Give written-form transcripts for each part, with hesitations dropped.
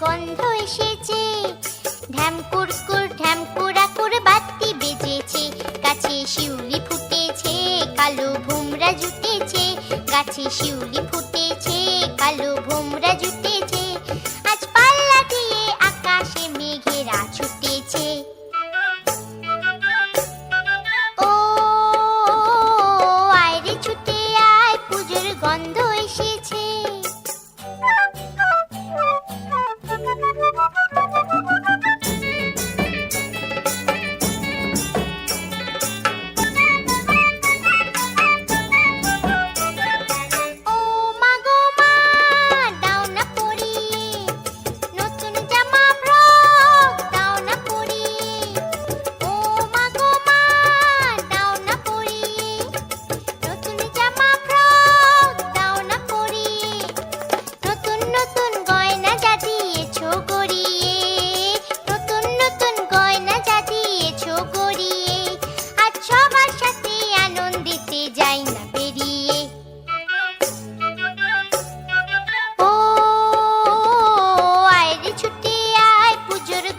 গন্ধ এসেছে। ঢ্যাম কুরকুর ঢ্যাম কুড়াকুর বাতি বেজেছে। গাছে শিউলি ফুটেছে, কালো ভোমরা জুটেছে। গাছে শিউলি ফুটেছে, কালো ভোমরা জুটেছে। আজ পাল্লা দিয়ে আকাশে মেঘেরা ছুটেছে। ও আয় রে ছুটে আয়, পুজোর গন্ধ এসেছে।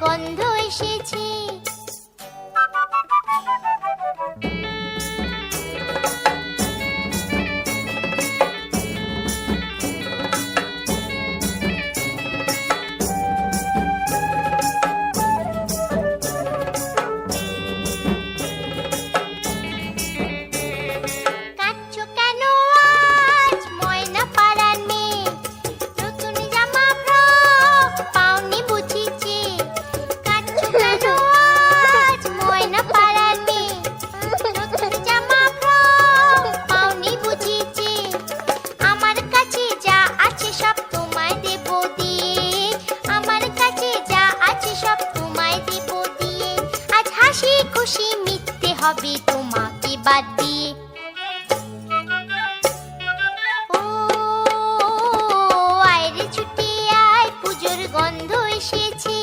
গন্ধ এসেছে। খুশি মিথ্যে হবে তোমাকে বাদ দিয়ে। ও আয় রে ছুটে আয়, পুজোর গন্ধ এসেছে।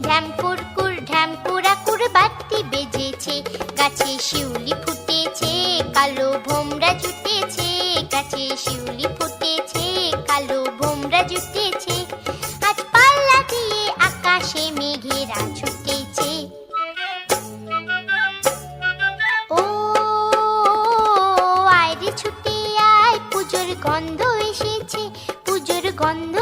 ঢ্যাম কুরকুর ঢ্যাম কুড়াকুর বাতি বেজেছে। গাছে শিউলি ফুটেছে, কালো ভোমরা জুটেছে। গাছে শিউলি ফুটেছে, কালো ভোমরা জুটেছে। আজ পাল্লা দিয়ে আকাশে মেঘেরা ছুটেছে। ছুটে আয়, পুজোর গন্ধ এসেছে। পুজোর গন্ধ